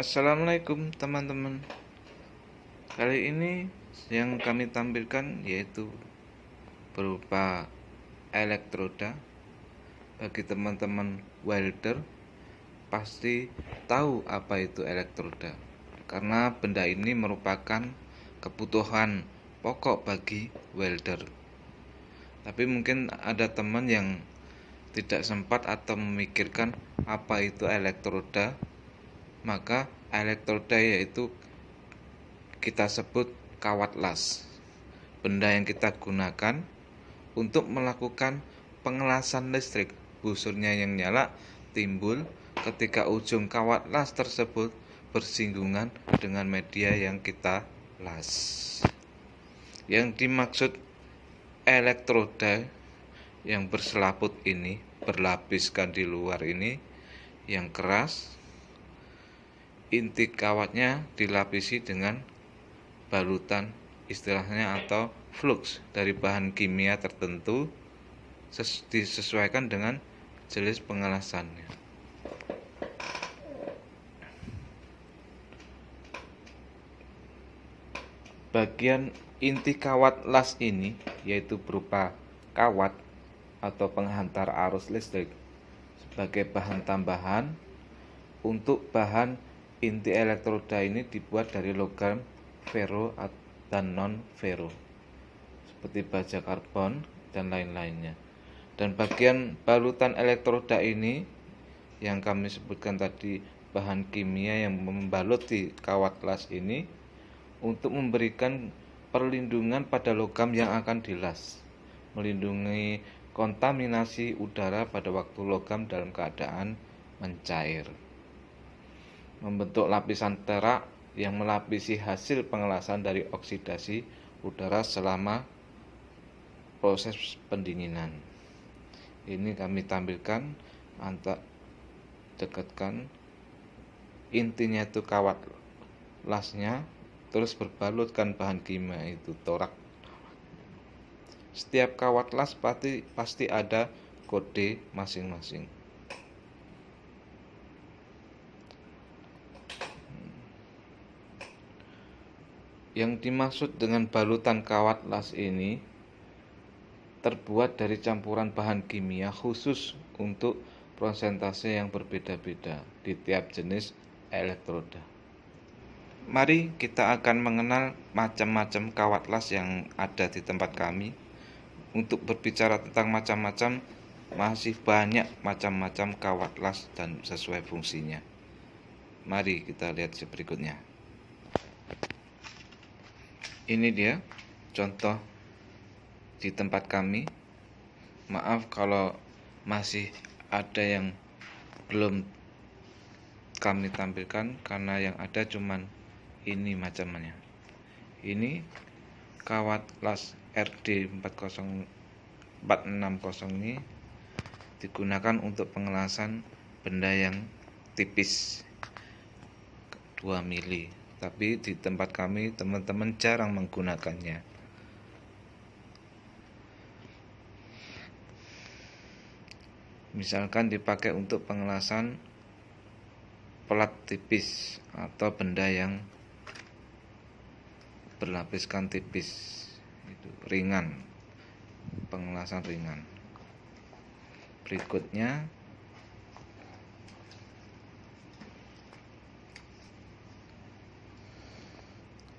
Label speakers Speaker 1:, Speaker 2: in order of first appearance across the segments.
Speaker 1: Assalamualaikum teman-teman. Kali ini yang kami tampilkan yaitu berupa elektroda. Bagi teman-teman welder pasti tahu apa itu elektroda, karena benda ini merupakan kebutuhan pokok bagi welder. Tapi mungkin ada teman yang tidak sempat atau memikirkan apa itu elektroda. Maka elektroda yaitu kita sebut kawat las, benda yang kita gunakan untuk melakukan pengelasan listrik. Busurnya yang nyala timbul ketika ujung kawat las tersebut bersinggungan dengan media yang kita las. Yang dimaksud elektroda yang berselaput ini, berlapiskan di luar ini, yang keras, inti kawatnya dilapisi dengan balutan istilahnya atau flux dari bahan kimia tertentu, disesuaikan dengan jenis pengelasannya. Bagian inti kawat las ini yaitu berupa kawat atau penghantar arus listrik sebagai bahan tambahan. Untuk bahan inti elektroda ini dibuat dari logam ferro dan non ferro seperti baja karbon dan lain-lainnya. Dan bagian balutan elektroda ini yang kami sebutkan tadi, bahan kimia yang membalut di kawat las ini untuk memberikan perlindungan pada logam yang akan dilas, melindungi kontaminasi udara pada waktu logam dalam keadaan mencair, membentuk lapisan terak yang melapisi hasil pengelasan dari oksidasi udara selama proses pendinginan. Ini kami tampilkan, dekatkan intinya itu kawat lasnya, terus berbalutkan bahan kimia itu torak. Setiap kawat las pasti ada kode masing-masing. Yang dimaksud dengan balutan kawat las ini terbuat dari campuran bahan kimia khusus untuk prosentase yang berbeda-beda di tiap jenis elektroda. Mari kita akan mengenal macam-macam kawat las yang ada di tempat kami. Untuk berbicara tentang macam-macam, masih banyak macam-macam kawat las dan sesuai fungsinya. Mari kita lihat berikutnya. Ini dia contoh di tempat kami. Maaf kalau masih ada yang belum kami tampilkan, karena yang ada cuman ini macamnya. Ini kawat las RD40460 ini digunakan untuk pengelasan benda yang tipis 2 mili. Tapi di tempat kami teman-teman jarang menggunakannya. Misalkan dipakai untuk pengelasan pelat tipis atau benda yang berlapiskan tipis, itu ringan, pengelasan ringan. Berikutnya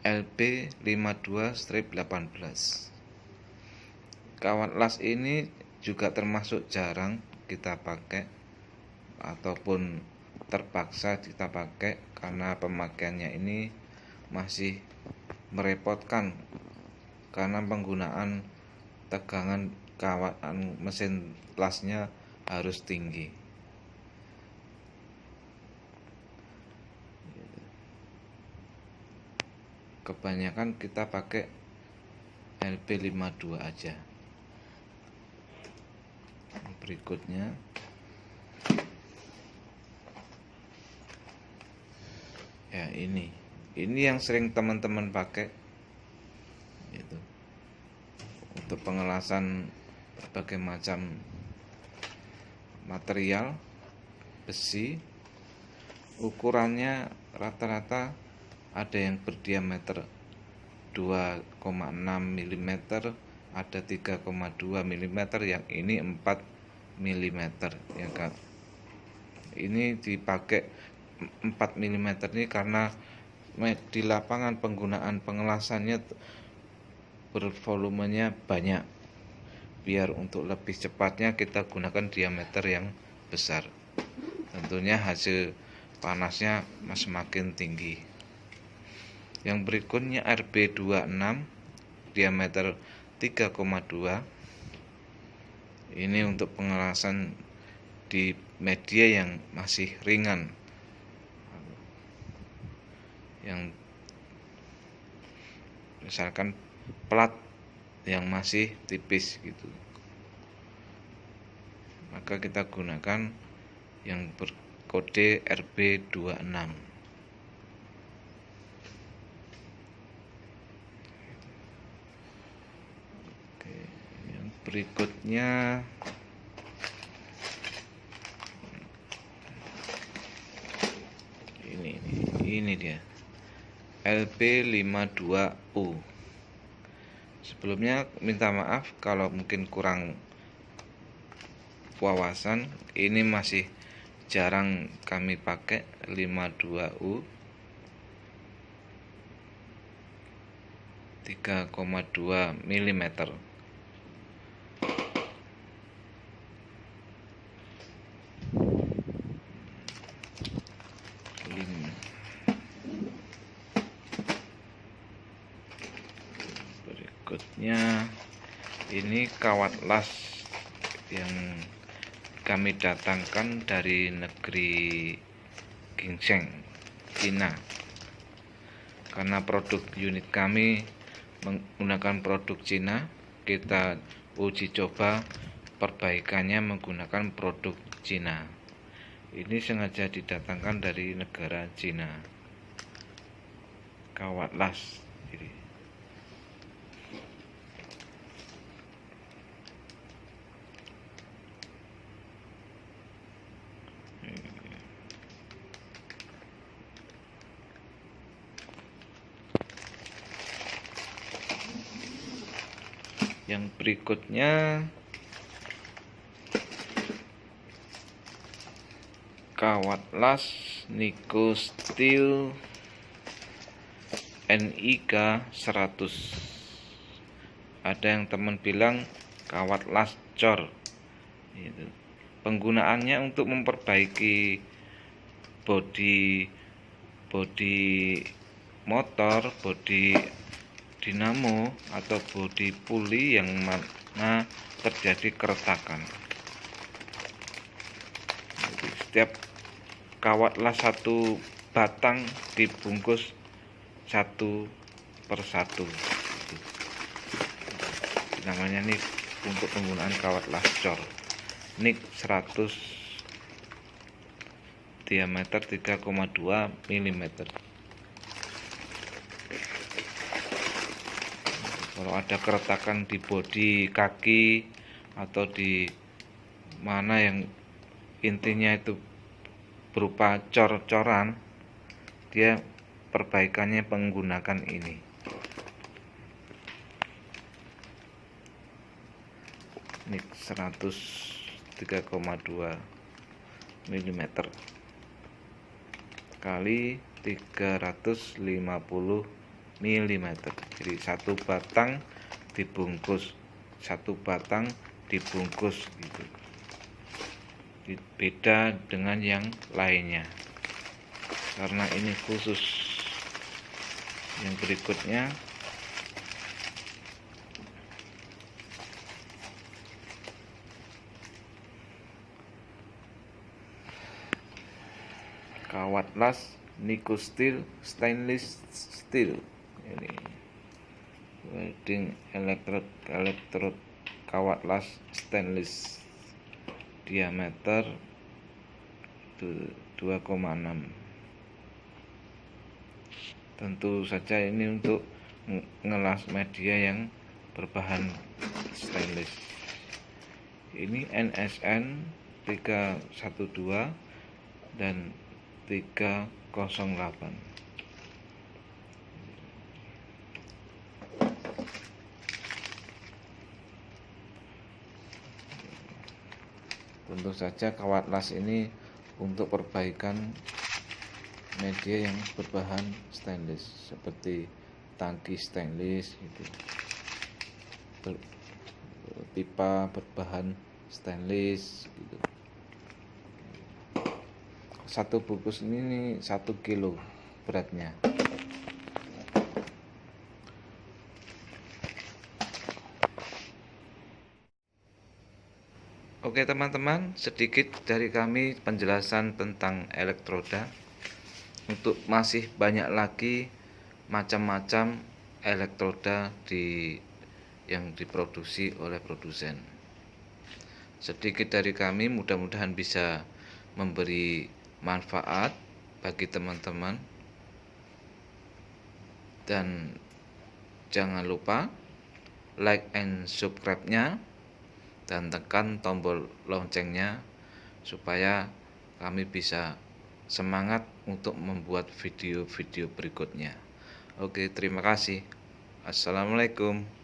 Speaker 1: LB52-18. Kawat las ini juga termasuk jarang kita pakai ataupun terpaksa kita pakai karena pemakaiannya ini masih merepotkan, karena penggunaan tegangan kawat mesin lasnya harus tinggi. Kebanyakan kita pakai LB52 aja. Berikutnya ya, ini yang sering teman-teman pakai itu untuk pengelasan berbagai macam material, besi, ukurannya rata-rata ada yang berdiameter 2,6 mm, ada 3,2 mm, yang ini 4 mm ya kan. Ini dipakai 4 mm ini karena di lapangan penggunaan pengelasannya bervolumenya banyak. Biar untuk lebih cepatnya kita gunakan diameter yang besar. Tentunya hasil panasnya semakin tinggi. Yang berikutnya RB26 diameter 3,2. Ini untuk pengelasan di media yang masih ringan, yang misalkan plat yang masih tipis gitu, maka kita gunakan yang berkode RB26. Oke, yang berikutnya ini dia LB52U. Sebelumnya minta maaf kalau mungkin kurang wawasan, ini masih jarang kami pakai 52U 3,2 mm. Berikutnya ini kawat las yang kami datangkan dari negeri ginseng, Cina. Karena produk unit kami menggunakan produk Cina, kita uji coba perbaikannya menggunakan produk Cina. Ini sengaja didatangkan dari negara Cina. Kawat las ini. Yang berikutnya kawat las Nico Steel NIK 100. Ada yang teman bilang kawat las cor. Penggunaannya untuk memperbaiki bodi motor, bodi dinamo atau bodi puli yang mana terjadi keretakan. Jadi, setiap kawat las satu batang dibungkus satu persatu. Namanya nih untuk penggunaan kawat las cor NIK 100 diameter 3,2 mm. Kalau ada keretakan di bodi kaki atau di mana yang intinya itu berupa cor-coran, dia perbaikannya menggunakan ini. NIK 100 3,2 mm kali 350 mm. Jadi satu batang dibungkus gitu. Beda dengan yang lainnya karena ini khusus. Yang berikutnya kawat las Nico Steel stainless steel. Ini welding electrode kawat las stainless diameter 2,6. Tentu saja ini untuk ngelas media yang berbahan stainless. Ini NSN 312 dan 308. Tentu saja kawat las ini untuk perbaikan media yang berbahan stainless seperti tangki stainless gitu, pipa berbahan stainless gitu. Satu bungkus ini 1 kilo beratnya. Oke teman-teman, sedikit dari kami penjelasan tentang elektroda. Untuk masih banyak lagi macam-macam elektroda yang diproduksi oleh produsen. Sedikit dari kami, mudah-mudahan bisa memberi manfaat bagi teman-teman. Dan jangan lupa like and subscribe-nya dan tekan tombol loncengnya supaya kami bisa semangat untuk membuat video-video berikutnya. Oke, terima kasih. Assalamualaikum.